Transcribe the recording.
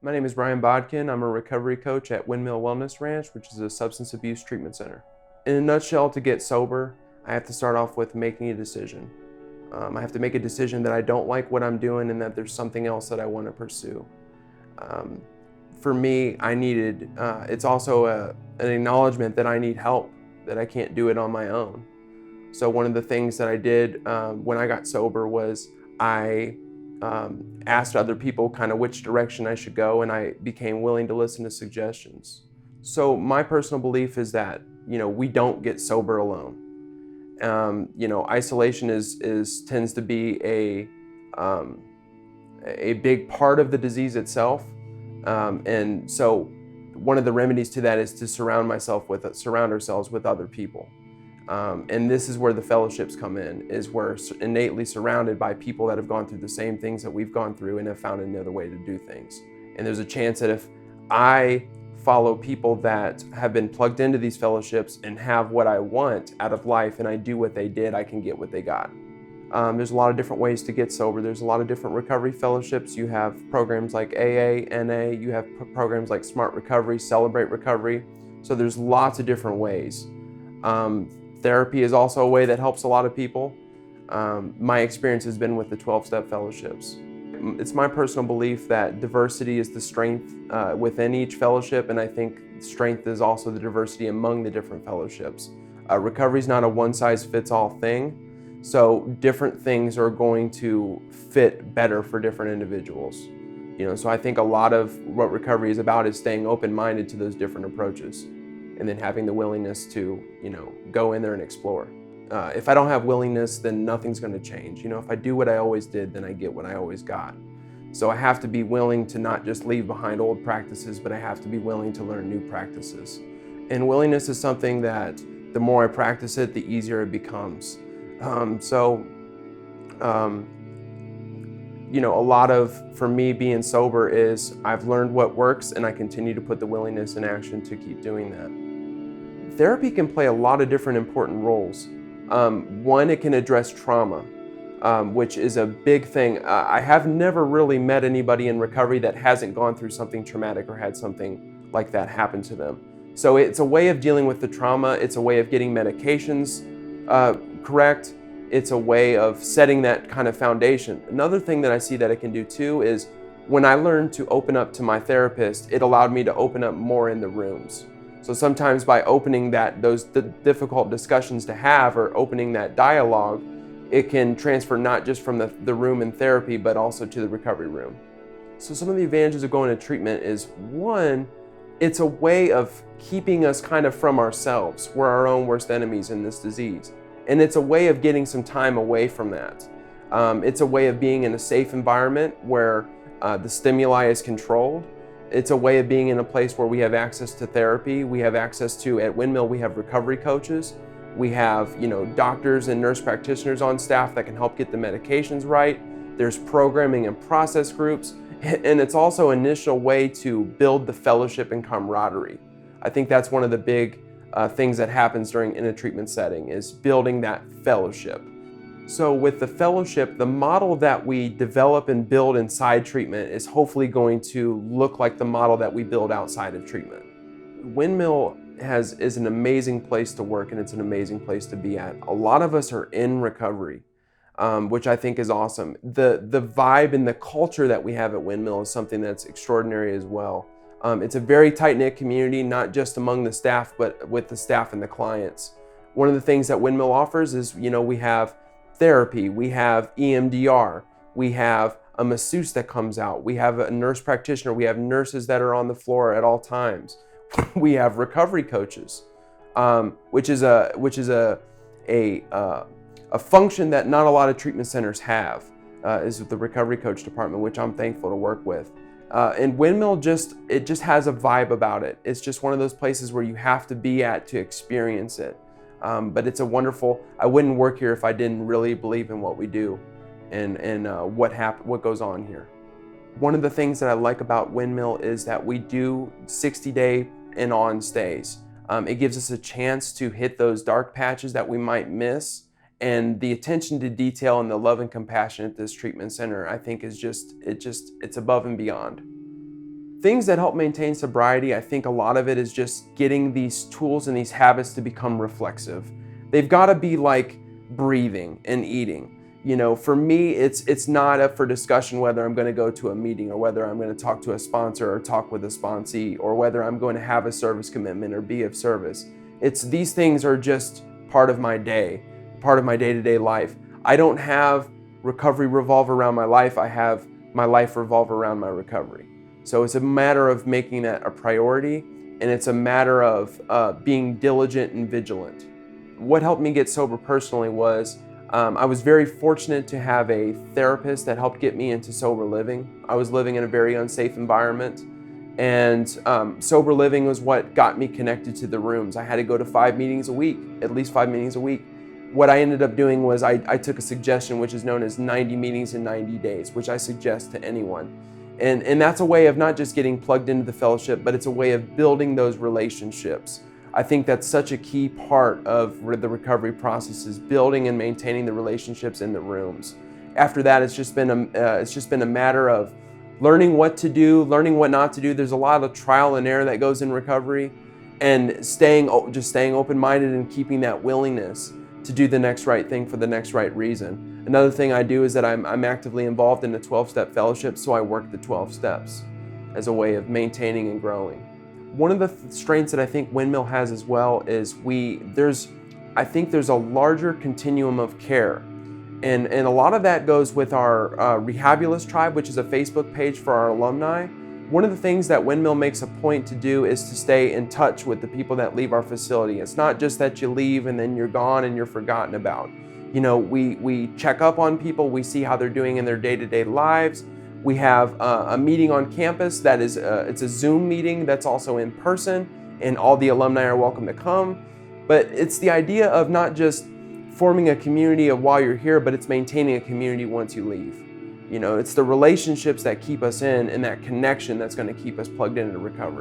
My name is Brian Bodkin. I'm a recovery coach at Windmill Wellness Ranch, which is a substance abuse treatment center. In a nutshell, to get sober, I have to start off with making a decision. I have to make a decision that I don't like what I'm doing and that there's something else that I want to pursue. Um, for me, it's also an acknowledgement that I need help, that I can't do it on my own. So one of the things that I did when I got sober was I asked other people kind of which direction I should go, and I became willing to listen to suggestions. So my personal belief is that we don't get sober alone. Isolation tends to be a big part of the disease itself, and so one of the remedies to that is to surround ourselves with other people. And this is where the fellowships come in, is we're innately surrounded by people that have gone through the same things that we've gone through and have found another way to do things. And there's a chance that if I follow people that have been plugged into these fellowships and have what I want out of life and I do what they did, I can get what they got. There's a lot of different ways to get sober. There's a lot of different recovery fellowships. You have programs like AA, NA, you have programs like Smart Recovery, Celebrate Recovery. So there's lots of different ways. Therapy is also a way that helps a lot of people. My experience has been with the 12-step fellowships. It's my personal belief that diversity is the strength within each fellowship, and I think strength is also the diversity among the different fellowships. Recovery is not a one-size-fits-all thing, so different things are going to fit better for different individuals. So I think a lot of what recovery is about is staying open-minded to those different approaches, and then having the willingness to, go in there and explore. If I don't have willingness, then nothing's going to change. If I do what I always did, then I get what I always got. So I have to be willing to not just leave behind old practices, but I have to be willing to learn new practices. And willingness is something that the more I practice it, the easier it becomes. A lot of, for me, being sober is I've learned what works and I continue to put the willingness in action to keep doing that. Therapy can play a lot of different important roles. One, it can address trauma, which is a big thing. I have never really met anybody in recovery that hasn't gone through something traumatic or had something like that happen to them. So it's a way of dealing with the trauma. It's a way of getting medications correct. It's a way of setting that kind of foundation. Another thing that I see that it can do too is when I learned to open up to my therapist, it allowed me to open up more in the rooms. So sometimes by opening those difficult discussions to have, or opening that dialogue, it can transfer not just from the room in therapy, but also to the recovery room. So some of the advantages of going to treatment is, one, it's a way of keeping us kind of from ourselves. We're our own worst enemies in this disease. And it's a way of getting some time away from that. It's a way of being in a safe environment where the stimuli is controlled. It's a way of being in a place where we have access to therapy. We have access to, at Windmill, we have recovery coaches. We have, doctors and nurse practitioners on staff that can help get the medications right. There's programming and process groups. And it's also an initial way to build the fellowship and camaraderie. I think that's one of the big things that happens in a treatment setting, is building that fellowship. So with the fellowship, the model that we develop and build inside treatment is hopefully going to look like the model that we build outside of treatment. Windmill is an amazing place to work, and it's an amazing place to be at. A lot of us are in recovery, which I think is awesome. The vibe and the culture that we have at Windmill is something that's extraordinary as well. It's a very tight-knit community, not just among the staff, but with the staff and the clients. One of the things that Windmill offers is, we have therapy, we have EMDR, we have a masseuse that comes out, we have a nurse practitioner, we have nurses that are on the floor at all times. We have recovery coaches, which is a function that not a lot of treatment centers have, is the recovery coach department, which I'm thankful to work with. And Windmill just has a vibe about it. It's just one of those places where you have to be at to experience it. But it's I wouldn't work here if I didn't really believe in what we do and what goes on here. One of the things that I like about Windmill is that we do 60-day and on stays. It gives us a chance to hit those dark patches that we might miss, and the attention to detail and the love and compassion at this treatment center, I think, is it's above and beyond. things that help maintain sobriety, I think a lot of it is just getting these tools and these habits to become reflexive. They've got to be like breathing and eating. For me, it's not up for discussion whether I'm going to go to a meeting or whether I'm going to talk to a sponsor or talk with a sponsee or whether I'm going to have a service commitment or be of service. These things are just part of my day, part of my day-to-day life. I don't have recovery revolve around my life. I have my life revolve around my recovery. So it's a matter of making that a priority, and it's a matter of being diligent and vigilant. What helped me get sober personally was I was very fortunate to have a therapist that helped get me into sober living. I was living in a very unsafe environment, and sober living was what got me connected to the rooms. I had to go to 5 meetings a week, at least 5 meetings a week. What I ended up doing was I took a suggestion which is known as 90 meetings in 90 days, which I suggest to anyone. And that's a way of not just getting plugged into the fellowship, but it's a way of building those relationships. I think that's such a key part of the recovery process, is building and maintaining the relationships in the rooms. After that, it's just been a matter of learning what to do, learning what not to do. There's a lot of trial and error that goes in recovery, and staying open-minded and keeping that willingness to do the next right thing for the next right reason. Another thing I do is that I'm actively involved in the 12-step fellowship, so I work the 12 steps as a way of maintaining and growing. One of the strengths that I think Windmill has as well is I think there's a larger continuum of care. And a lot of that goes with our Rehabulous Tribe, which is a Facebook page for our alumni. One of the things that Windmill makes a point to do is to stay in touch with the people that leave our facility. It's not just that you leave and then you're gone and you're forgotten about. We check up on people, we see how they're doing in their day-to-day lives. We have a meeting on campus that is it's a Zoom meeting that's also in person, and all the alumni are welcome to come. But it's the idea of not just forming a community of while you're here, but it's maintaining a community once you leave. It's the relationships that keep us in, and that connection that's going to keep us plugged into recovery.